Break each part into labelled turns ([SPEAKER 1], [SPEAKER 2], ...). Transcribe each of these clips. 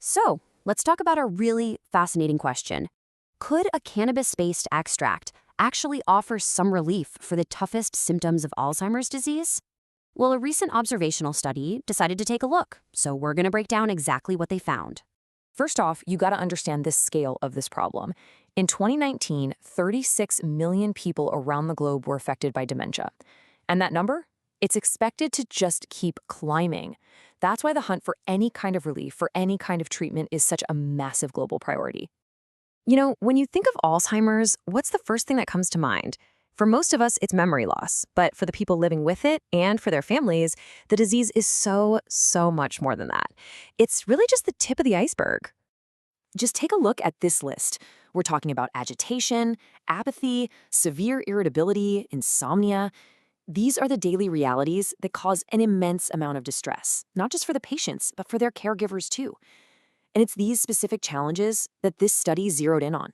[SPEAKER 1] So, let's talk about a really fascinating question. Could a cannabis-based extract actually offer some relief for the toughest symptoms of Alzheimer's disease? Well, a recent observational study decided to take a look, so we're going to break down exactly what they found.
[SPEAKER 2] First off, you got to understand the scale of this problem. In 2019, 36 million people around the globe were affected by dementia. And that number? It's expected to just keep climbing. That's why the hunt for any kind of relief, for any kind of treatment, is such a massive global priority.
[SPEAKER 3] You know, when you think of Alzheimer's, what's the first thing that comes to mind? For most of us, it's memory loss. But for the people living with it and for their families, the disease is so much more than that. It's really just the tip of the iceberg.
[SPEAKER 2] Just take a look at this list. We're talking about agitation, apathy, severe irritability, insomnia. These are the daily realities that cause an immense amount of distress, not just for the patients, but for their caregivers too. And it's these specific challenges that this study zeroed in on.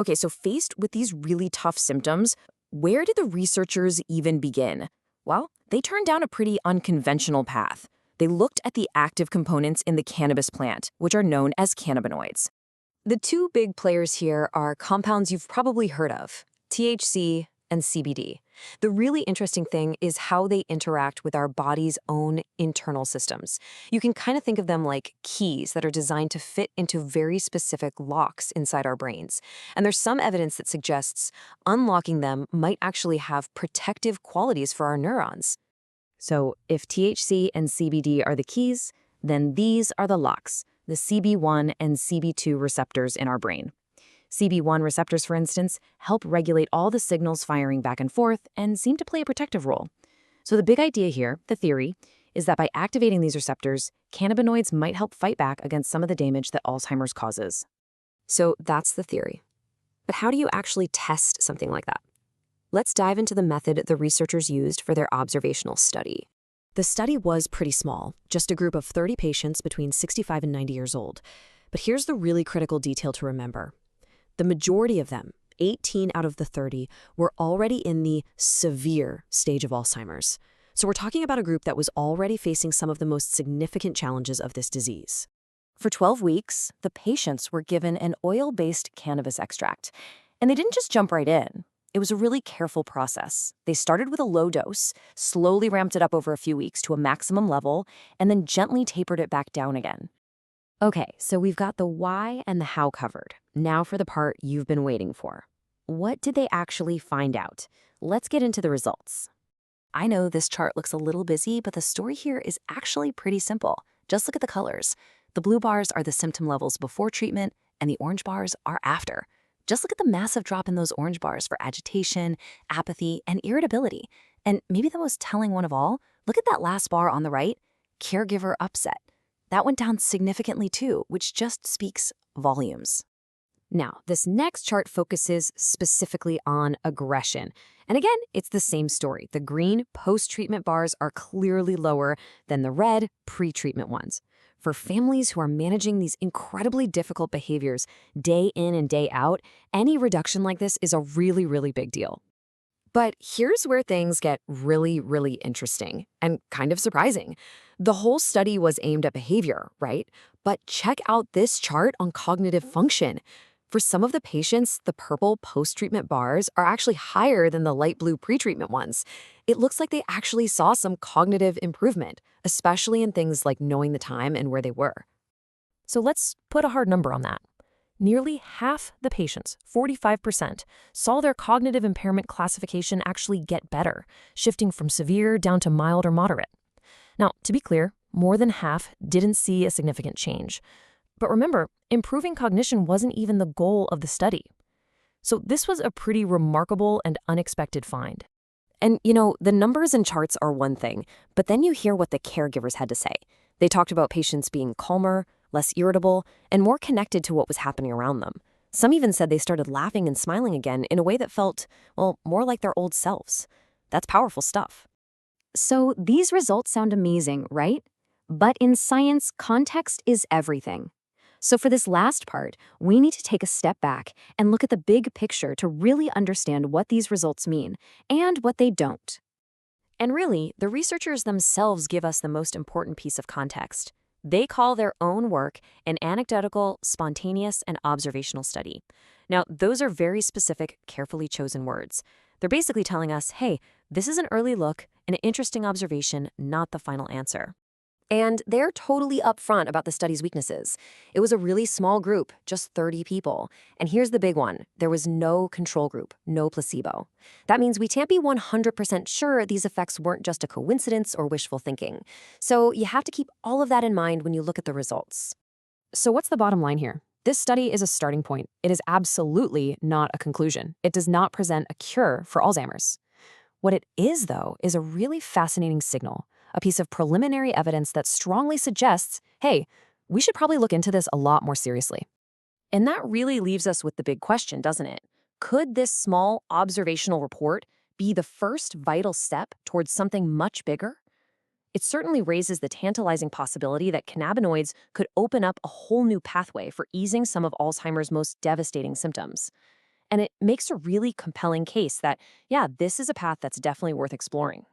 [SPEAKER 3] Okay, so faced with these really tough symptoms, where did the researchers even begin? Well, they turned down a pretty unconventional path. They looked at the active components in the cannabis plant, which are known as cannabinoids.
[SPEAKER 2] The two big players here are compounds you've probably heard of, THC and CBD. The really interesting thing is how they interact with our body's own internal systems. You can kind of think of them like keys that are designed to fit into very specific locks inside our brains. And there's some evidence that suggests unlocking them might actually have protective qualities for our neurons.
[SPEAKER 3] So if THC and CBD are the keys, then these are the locks, the CB1 and CB2 receptors in our brain. CB1 receptors, for instance, help regulate all the signals firing back and forth and seem to play a protective role. So the big idea here, the theory, is that by activating these receptors, cannabinoids might help fight back against some of the damage that Alzheimer's causes.
[SPEAKER 2] So that's the theory. But how do you actually test something like that? Let's dive into the method the researchers used for their observational study. The study was pretty small, just a group of 30 patients between 65 and 90 years old. But here's the really critical detail to remember. The majority of them, 18 out of the 30, were already in the severe stage of Alzheimer's. So we're talking about a group that was already facing some of the most significant challenges of this disease. For 12 weeks, the patients were given an oil-based cannabis extract. And they didn't just jump right in. It was a really careful process. They started with a low dose, slowly ramped it up over a few weeks to a maximum level, and then gently tapered it back down again. Okay, so we've got the why and the how covered. Now for the part you've been waiting for. What did they actually find out? Let's get into the results. I know this chart looks a little busy, but the story here is actually pretty simple. Just look at the colors. The blue bars are the symptom levels before treatment, and the orange bars are after. Just look at the massive drop in those orange bars for agitation, apathy, and irritability. And maybe the most telling one of all, look at that last bar on the right, caregiver upset. That went down significantly too, which just speaks volumes. Now, this next chart focuses specifically on aggression. And again, it's the same story. The green post-treatment bars are clearly lower than the red pre-treatment ones. For families who are managing these incredibly difficult behaviors day in and day out, any reduction like this is a really big deal. But here's where things get really interesting and kind of surprising. The whole study was aimed at behavior, right? But check out this chart on cognitive function. For some of the patients, the purple post-treatment bars are actually higher than the light blue pre-treatment ones. It looks like they actually saw some cognitive improvement, especially in things like knowing the time and where they were. So let's put a hard number on that. Nearly half the patients, 45%, saw their cognitive impairment classification actually get better, shifting from severe down to mild or moderate. Now, to be clear, more than half didn't see a significant change. But remember, improving cognition wasn't even the goal of the study. So this was a pretty remarkable and unexpected find. And, you know, the numbers and charts are one thing, but then you hear what the caregivers had to say. They talked about patients being calmer, less irritable, and more connected to what was happening around them. Some even said they started laughing and smiling again in a way that felt, well, more like their old selves. That's powerful stuff.
[SPEAKER 1] So these results sound amazing, right? But in science, context is everything. So for this last part, we need to take a step back and look at the big picture to really understand what these results mean and what they don't.
[SPEAKER 2] And really, the researchers themselves give us the most important piece of context. They call their own work an anecdotal, spontaneous, and observational study. Now, those are very specific, carefully chosen words. They're basically telling us, hey, this is an early look, an interesting observation, not the final answer.
[SPEAKER 1] And they're totally upfront about the study's weaknesses. It was a really small group, just 30 people. And here's the big one. There was no control group, no placebo. That means we can't be 100% sure these effects weren't just a coincidence or wishful thinking. So you have to keep all of that in mind when you look at the results.
[SPEAKER 3] So what's the bottom line here? This study is a starting point. It is absolutely not a conclusion. It does not present a cure for Alzheimer's. What it is, though, is a really fascinating signal, a piece of preliminary evidence that strongly suggests, hey, we should probably look into this a lot more seriously.
[SPEAKER 2] And that really leaves us with the big question, doesn't it? Could this small observational report be the first vital step towards something much bigger? It certainly raises the tantalizing possibility that cannabinoids could open up a whole new pathway for easing some of Alzheimer's most devastating symptoms. And it makes a really compelling case that, yeah, this is a path that's definitely worth exploring.